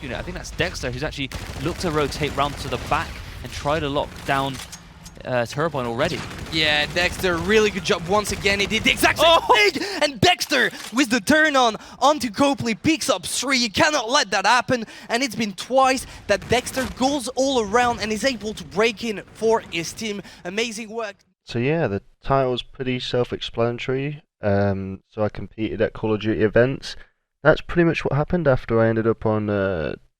unit. I think that's Dexter, who's actually looked to rotate round to the back and try to lock down Turbine already. Yeah, Dexter, really good job once again. He did the exact same thing, and Dexter with the turn on onto Copley picks up 3. You cannot let that happen, and it's been twice that Dexter goes all around and is able to break in for his team. Amazing work. So yeah, the title's pretty self-explanatory. So I competed at Call of Duty events. That's pretty much what happened after I ended up on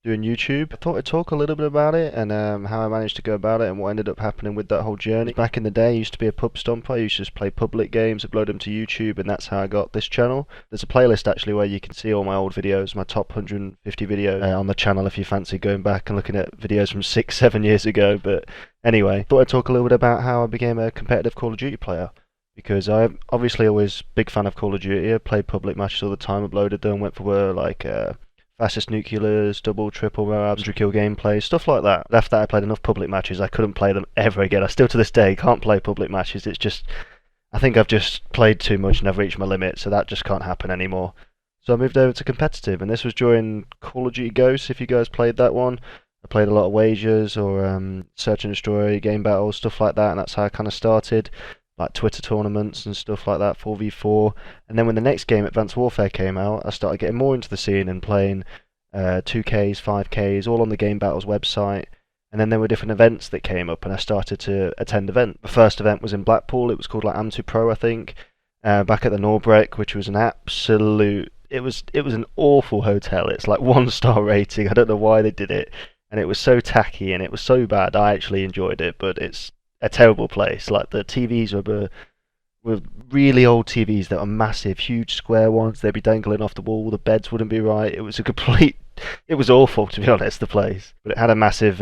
doing YouTube. I thought I'd talk a little bit about it and how I managed to go about it and what ended up happening with that whole journey. Back in the day, I used to be a pub stomper. I used to just play public games, upload them to YouTube, and that's how I got this channel. There's a playlist actually where you can see all my old videos, my top 150 videos on the channel if you fancy going back and looking at videos from 6-7 years ago. But anyway, I thought I'd talk a little bit about how I became a competitive Call of Duty player. Because I'm obviously always a big fan of Call of Duty. I played public matches all the time, uploaded them, went for like fastest nuclears, double, triple, Moabs, 100 kill gameplay, stuff like that. After that I played enough public matches, I couldn't play them ever again. I still to this day can't play public matches. It's just, I think I've just played too much and I've reached my limit, so that just can't happen anymore. So I moved over to competitive, and this was during Call of Duty Ghosts, if you guys played that one. I played a lot of wagers or search and destroy, game battles, stuff like that, and that's how I kind of started. Like Twitter tournaments and stuff like that, 4v4. And then when the next game, Advanced Warfare, came out, I started getting more into the scene and playing 2Ks, 5Ks, all on the Game Battles website. And then there were different events that came up, and I started to attend events. The first event was in Blackpool. It was called like Amateur Pro, I think, back at the Norbreck, which was an absolute... It was an awful hotel. It's like 1-star rating. I don't know why they did it. And it was so tacky and it was so bad. I actually enjoyed it, but it's a terrible place. Like the TVs were really old TVs that were massive, huge square ones. They'd be dangling off the wall. The beds wouldn't be right. It was a complete. It was awful, to be honest, the place. But it had a massive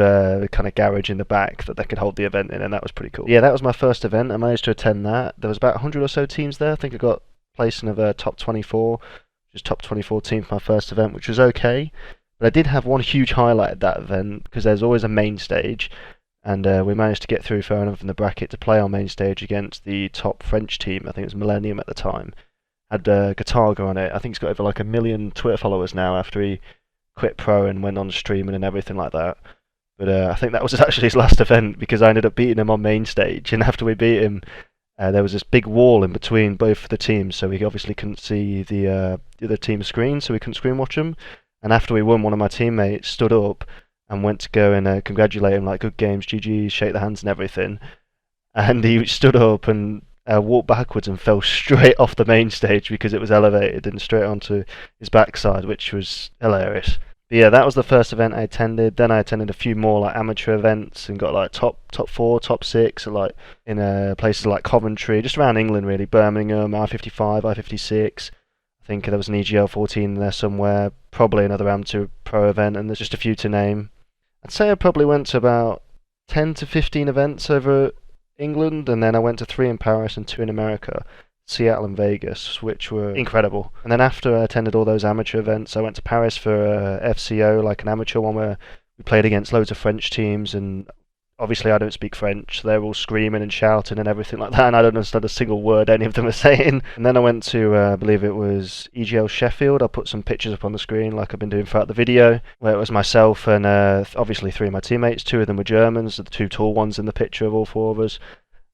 kind of garage in the back that they could hold the event in, and that was pretty cool. Yeah, that was my first event. I managed to attend that. There was about 100 or so teams there. I think I got placing of top 24, which is top 24 team for my first event, which was okay. But I did have one huge highlight at that event, because there's always a main stage. And we managed to get through far enough in the bracket to play our main stage against the top French team. I think it was Millennium at the time. Had Guitarga on it. I think he's got over like 1 million Twitter followers now after he quit pro and went on streaming and everything like that. But I think that was actually his last event, because I ended up beating him on main stage. And after we beat him, there was this big wall in between both the teams, so we obviously couldn't see the other team's screen, so we couldn't screen watch them. And after we won, one of my teammates stood up and went to go and congratulate him, like, good games, GG's, shake the hands and everything. And he stood up and walked backwards and fell straight off the main stage because it was elevated and straight onto his backside, which was hilarious. But yeah, that was the first event I attended. Then I attended a few more like amateur events and got like top 4, top 6, like in places like Coventry, just around England really, Birmingham, I-55, I-56. I think there was an EGL 14 there somewhere, probably another Amateur Pro event, and there's just a few to name. I'd say I probably went to about 10 to 15 events over England, and then I went to 3 in Paris and 2 in America, Seattle and Vegas, which were incredible. And then after I attended all those amateur events, I went to Paris for FCO, like an amateur one where we played against loads of French teams, and obviously I don't speak French, so they're all screaming and shouting and everything like that, and I don't understand a single word any of them are saying. And then I went to, I believe it was EGL Sheffield. I'll put some pictures up on the screen like I've been doing throughout the video, where it was myself and obviously 3 of my teammates. 2 of them were Germans, the 2 tall ones in the picture of all 4 of us.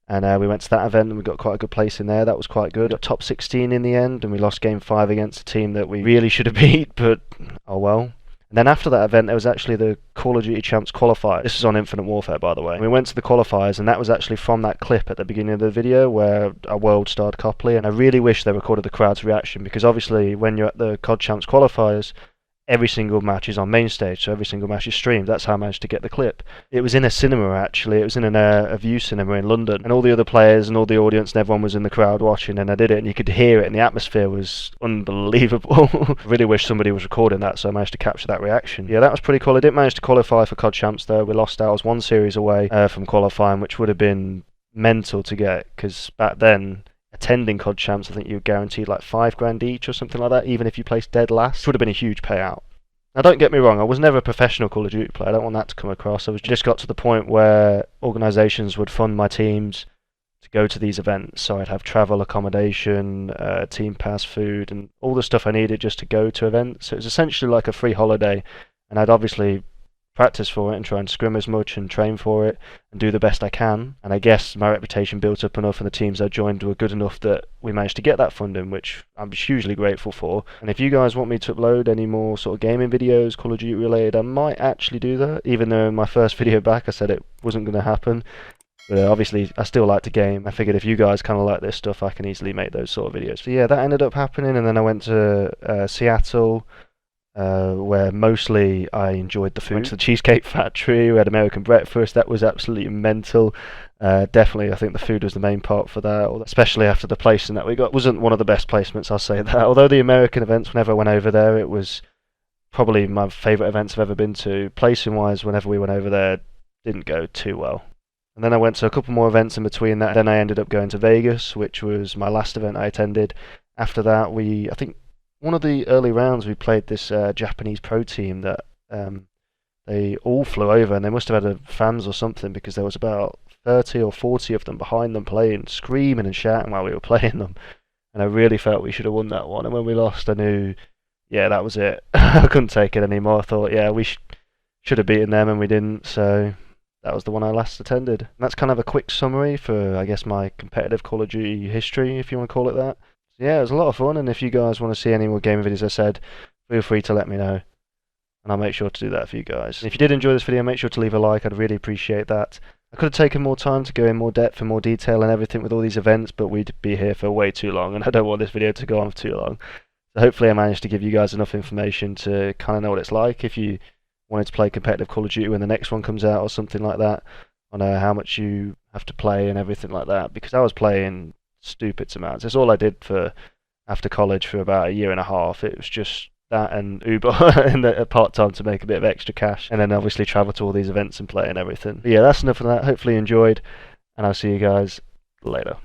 And we went to that event and we got quite a good place in there. That was quite good. Got top 16 in the end, and we lost game 5 against a team that we really should have beat, but oh well. And then after that event, there was actually the Call of Duty Champs Qualifier. This is on Infinite Warfare, by the way. We went to the qualifiers, and that was actually from that clip at the beginning of the video where our world starred Copley. And I really wish they recorded the crowd's reaction, because obviously when you're at the COD Champs Qualifiers, every single match is on main stage, so every single match is streamed. That's how I managed to get the clip. It was in a cinema, actually. It was in a View cinema in London, and all the other players and all the audience and everyone was in the crowd watching, and I did it, and you could hear it, and the atmosphere was unbelievable. I really wish somebody was recording that, so I managed to capture that reaction. Yeah, that was pretty cool. I didn't manage to qualify for COD Champs, though. We lost out. I was 1 series away from qualifying, which would have been mental to get, because back then, attending COD Champs, I think you were guaranteed like $5,000 each or something like that, even if you placed dead last. It would have been a huge payout. Now, don't get me wrong, I was never a professional Call of Duty player. I don't want that to come across. I just got to the point where organisations would fund my teams to go to these events. So I'd have travel, accommodation, team pass, food, and all the stuff I needed just to go to events. So it was essentially like a free holiday. and I'd obviously practice for it and try and scrim as much and train for it and do the best I can. And I guess my reputation built up enough and the teams I joined were good enough that we managed to get that funding, which I'm hugely grateful for. And if you guys want me to upload any more sort of gaming videos, Call of Duty related, I might actually do that, even though in my first video back I said it wasn't going to happen. But obviously I still like to game. I figured if you guys kind of like this stuff, I can easily make those sort of videos. So yeah, that ended up happening, and then I went to Seattle, where mostly I enjoyed the food. Went to the Cheesecake Factory, we had American breakfast, that was absolutely mental. Definitely, I think the food was the main part for that, especially after the placing that we got. Wasn't one of the best placements, I'll say that. Although the American events, whenever I went over there, it was probably my favourite events I've ever been to. Placing-wise, whenever we went over there, didn't go too well. And then I went to a couple more events in between that. Then I ended up going to Vegas, which was my last event I attended. After that, I think one of the early rounds we played this Japanese pro team that they all flew over, and they must have had fans or something, because there was about 30 or 40 of them behind them playing, screaming and shouting while we were playing them. And I really felt we should have won that one. And when we lost, I knew, yeah, that was it. I couldn't take it anymore. I thought, yeah, we should have beaten them, and we didn't. So that was the one I last attended. And that's kind of a quick summary for, I guess, my competitive Call of Duty history, if you want to call it that. So yeah, it was a lot of fun, and if you guys want to see any more gaming videos, I said, feel free to let me know, and I'll make sure to do that for you guys. And if you did enjoy this video, make sure to leave a like. I'd really appreciate that. I could have taken more time to go in more depth and more detail and everything with all these events, but we'd be here for way too long, and I don't want this video to go on for too long. So hopefully I managed to give you guys enough information to kind of know what it's like if you wanted to play competitive Call of Duty when the next one comes out or something like that, on how much you have to play and everything like that, because I was playing stupid amounts. It's all I did for after college for about a year and a half. It was just that and Uber in the part-time to make a bit of extra cash, and then obviously travel to all these events and play and everything. But yeah, that's enough of that. Hopefully you enjoyed, and I'll see you guys later.